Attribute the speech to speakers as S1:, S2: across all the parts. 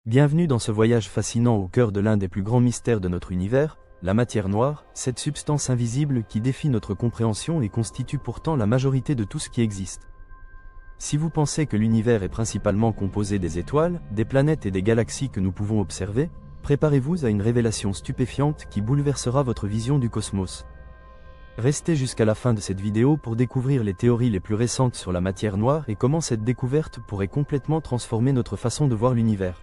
S1: Bienvenue dans ce voyage fascinant au cœur de l'un des plus grands mystères de notre univers, la matière noire, cette substance invisible qui défie notre compréhension et constitue pourtant la majorité de tout ce qui existe. Si vous pensez que l'univers est principalement composé des étoiles, des planètes et des galaxies que nous pouvons observer, préparez-vous à une révélation stupéfiante qui bouleversera votre vision du cosmos. Restez jusqu'à la fin de cette vidéo pour découvrir les théories les plus récentes sur la matière noire et comment cette découverte pourrait complètement transformer notre façon de voir l'univers.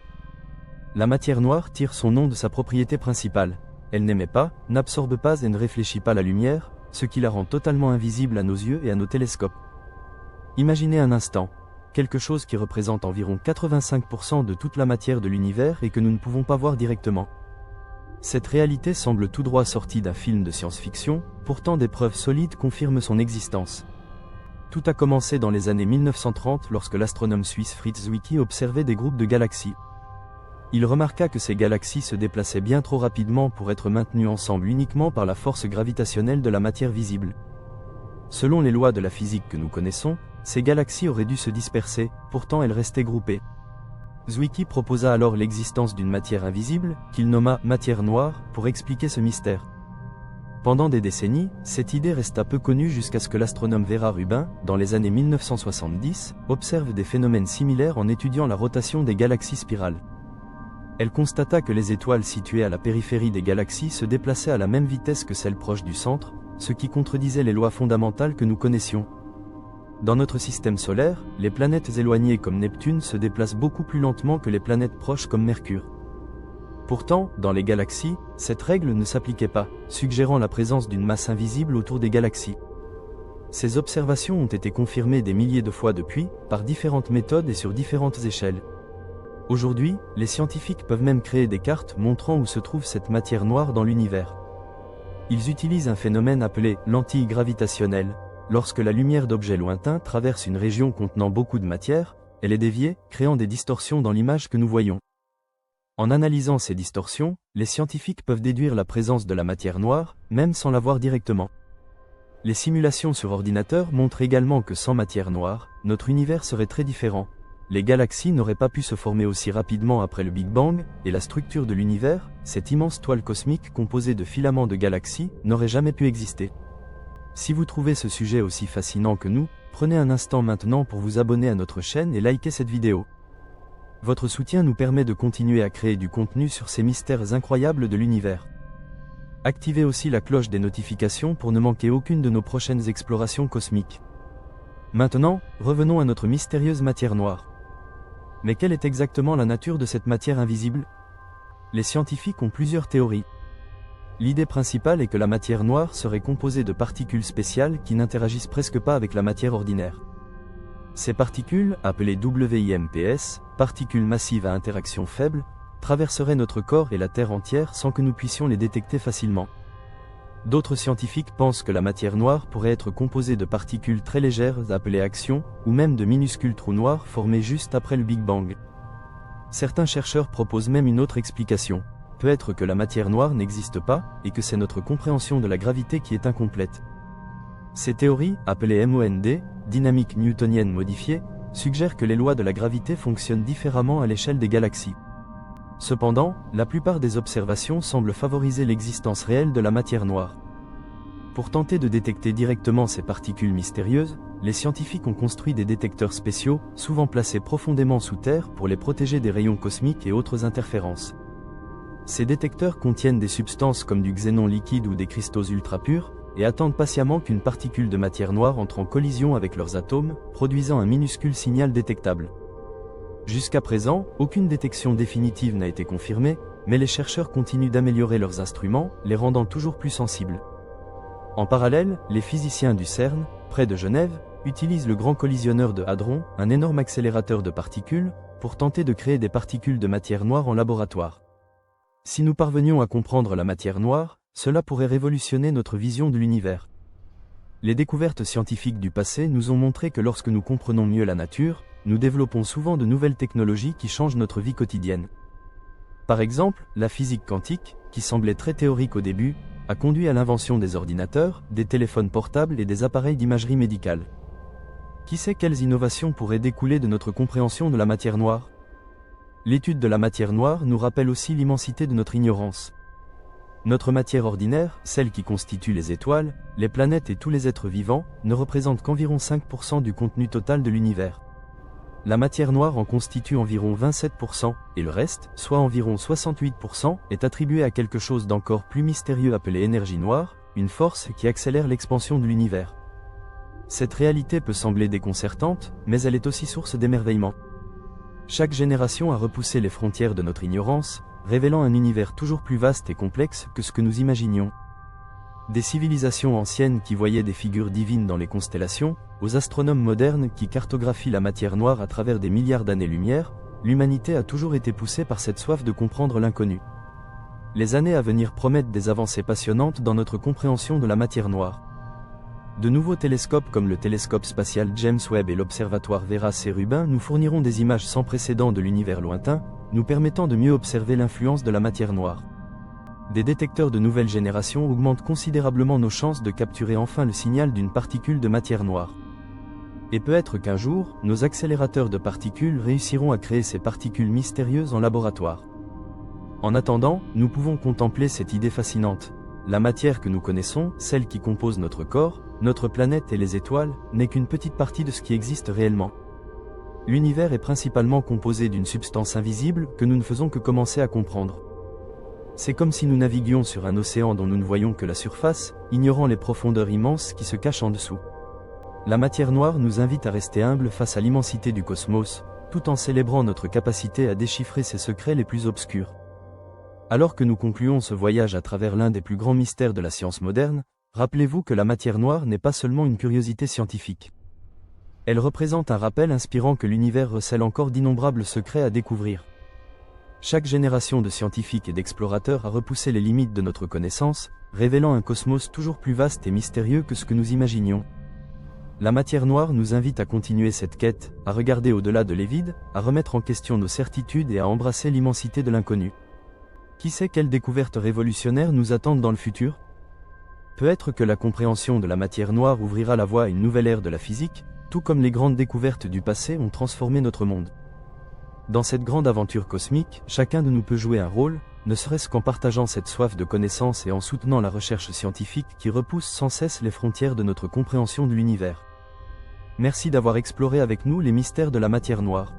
S1: La matière noire tire son nom de sa propriété principale. Elle n'émet pas, n'absorbe pas et ne réfléchit pas la lumière, ce qui la rend totalement invisible à nos yeux et à nos télescopes. Imaginez un instant, quelque chose qui représente environ 85% de toute la matière de l'univers et que nous ne pouvons pas voir directement. Cette réalité semble tout droit sortie d'un film de science-fiction, pourtant des preuves solides confirment son existence. Tout a commencé dans les années 1930 lorsque l'astronome suisse Fritz Zwicky observait des groupes de galaxies. Il remarqua que ces galaxies se déplaçaient bien trop rapidement pour être maintenues ensemble uniquement par la force gravitationnelle de la matière visible. Selon les lois de la physique que nous connaissons, ces galaxies auraient dû se disperser, pourtant elles restaient groupées. Zwicky proposa alors l'existence d'une matière invisible, qu'il nomma matière noire, pour expliquer ce mystère. Pendant des décennies, cette idée resta peu connue jusqu'à ce que l'astronome Vera Rubin, dans les années 1970, observe des phénomènes similaires en étudiant la rotation des galaxies spirales. Elle constata que les étoiles situées à la périphérie des galaxies se déplaçaient à la même vitesse que celles proches du centre, ce qui contredisait les lois fondamentales que nous connaissions. Dans notre système solaire, les planètes éloignées comme Neptune se déplacent beaucoup plus lentement que les planètes proches comme Mercure. Pourtant, dans les galaxies, cette règle ne s'appliquait pas, suggérant la présence d'une masse invisible autour des galaxies. Ces observations ont été confirmées des milliers de fois depuis, par différentes méthodes et sur différentes échelles. Aujourd'hui, les scientifiques peuvent même créer des cartes montrant où se trouve cette matière noire dans l'univers. Ils utilisent un phénomène appelé lentille gravitationnelle. Lorsque la lumière d'objets lointains traverse une région contenant beaucoup de matière, elle est déviée, créant des distorsions dans l'image que nous voyons. En analysant ces distorsions, les scientifiques peuvent déduire la présence de la matière noire, même sans la voir directement. Les simulations sur ordinateur montrent également que sans matière noire, notre univers serait très différent. Les galaxies n'auraient pas pu se former aussi rapidement après le Big Bang, et la structure de l'univers, cette immense toile cosmique composée de filaments de galaxies, n'aurait jamais pu exister. Si vous trouvez ce sujet aussi fascinant que nous, prenez un instant maintenant pour vous abonner à notre chaîne et liker cette vidéo. Votre soutien nous permet de continuer à créer du contenu sur ces mystères incroyables de l'univers. Activez aussi la cloche des notifications pour ne manquer aucune de nos prochaines explorations cosmiques. Maintenant, revenons à notre mystérieuse matière noire. Mais quelle est exactement la nature de cette matière invisible? Les scientifiques ont plusieurs théories. L'idée principale est que la matière noire serait composée de particules spéciales qui n'interagissent presque pas avec la matière ordinaire. Ces particules, appelées WIMPs, particules massives à interaction faible, traverseraient notre corps et la Terre entière sans que nous puissions les détecter facilement. D'autres scientifiques pensent que la matière noire pourrait être composée de particules très légères appelées actions, ou même de minuscules trous noirs formés juste après le Big Bang. Certains chercheurs proposent même une autre explication. Peut-être que la matière noire n'existe pas, et que c'est notre compréhension de la gravité qui est incomplète. Ces théories, appelées MOND, dynamique newtonienne modifiée, suggèrent que les lois de la gravité fonctionnent différemment à l'échelle des galaxies. Cependant, la plupart des observations semblent favoriser l'existence réelle de la matière noire. Pour tenter de détecter directement ces particules mystérieuses, les scientifiques ont construit des détecteurs spéciaux, souvent placés profondément sous terre pour les protéger des rayons cosmiques et autres interférences. Ces détecteurs contiennent des substances comme du xénon liquide ou des cristaux ultra purs, et attendent patiemment qu'une particule de matière noire entre en collision avec leurs atomes, produisant un minuscule signal détectable. Jusqu'à présent, aucune détection définitive n'a été confirmée, mais les chercheurs continuent d'améliorer leurs instruments, les rendant toujours plus sensibles. En parallèle, les physiciens du CERN, près de Genève, utilisent le Grand Collisionneur de Hadron, un énorme accélérateur de particules, pour tenter de créer des particules de matière noire en laboratoire. Si nous parvenions à comprendre la matière noire, cela pourrait révolutionner notre vision de l'univers. Les découvertes scientifiques du passé nous ont montré que lorsque nous comprenons mieux la nature, nous développons souvent de nouvelles technologies qui changent notre vie quotidienne. Par exemple, la physique quantique, qui semblait très théorique au début, a conduit à l'invention des ordinateurs, des téléphones portables et des appareils d'imagerie médicale. Qui sait quelles innovations pourraient découler de notre compréhension de la matière noire? L'étude de la matière noire nous rappelle aussi l'immensité de notre ignorance. Notre matière ordinaire, celle qui constitue les étoiles, les planètes et tous les êtres vivants, ne représente qu'environ 5% du contenu total de l'univers. La matière noire en constitue environ 27%, et le reste, soit environ 68%, est attribué à quelque chose d'encore plus mystérieux appelé énergie noire, une force qui accélère l'expansion de l'univers. Cette réalité peut sembler déconcertante, mais elle est aussi source d'émerveillement. Chaque génération a repoussé les frontières de notre ignorance, révélant un univers toujours plus vaste et complexe que ce que nous imaginions. Des civilisations anciennes qui voyaient des figures divines dans les constellations, aux astronomes modernes qui cartographient la matière noire à travers des milliards d'années-lumière, l'humanité a toujours été poussée par cette soif de comprendre l'inconnu. Les années à venir promettent des avancées passionnantes dans notre compréhension de la matière noire. De nouveaux télescopes comme le télescope spatial James Webb et l'observatoire Vera C. Rubin nous fourniront des images sans précédent de l'univers lointain, nous permettant de mieux observer l'influence de la matière noire. Des détecteurs de nouvelle génération augmentent considérablement nos chances de capturer enfin le signal d'une particule de matière noire. Et peut-être qu'un jour, nos accélérateurs de particules réussiront à créer ces particules mystérieuses en laboratoire. En attendant, nous pouvons contempler cette idée fascinante. La matière que nous connaissons, celle qui compose notre corps, notre planète et les étoiles, n'est qu'une petite partie de ce qui existe réellement. L'univers est principalement composé d'une substance invisible que nous ne faisons que commencer à comprendre. C'est comme si nous naviguions sur un océan dont nous ne voyons que la surface, ignorant les profondeurs immenses qui se cachent en dessous. La matière noire nous invite à rester humbles face à l'immensité du cosmos, tout en célébrant notre capacité à déchiffrer ses secrets les plus obscurs. Alors que nous concluons ce voyage à travers l'un des plus grands mystères de la science moderne, rappelez-vous que la matière noire n'est pas seulement une curiosité scientifique. Elle représente un rappel inspirant que l'univers recèle encore d'innombrables secrets à découvrir. Chaque génération de scientifiques et d'explorateurs a repoussé les limites de notre connaissance, révélant un cosmos toujours plus vaste et mystérieux que ce que nous imaginions. La matière noire nous invite à continuer cette quête, à regarder au-delà de l'évide, à remettre en question nos certitudes et à embrasser l'immensité de l'inconnu. Qui sait quelles découvertes révolutionnaires nous attendent dans le futur? Peut-être que la compréhension de la matière noire ouvrira la voie à une nouvelle ère de la physique, tout comme les grandes découvertes du passé ont transformé notre monde. Dans cette grande aventure cosmique, chacun de nous peut jouer un rôle, ne serait-ce qu'en partageant cette soif de connaissance et en soutenant la recherche scientifique qui repousse sans cesse les frontières de notre compréhension de l'univers. Merci d'avoir exploré avec nous les mystères de la matière noire.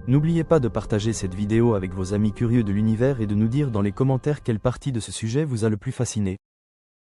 S1: N'oubliez pas de partager cette vidéo avec vos amis curieux de l'univers et de nous dire dans les commentaires quelle partie de ce sujet vous a le plus fasciné.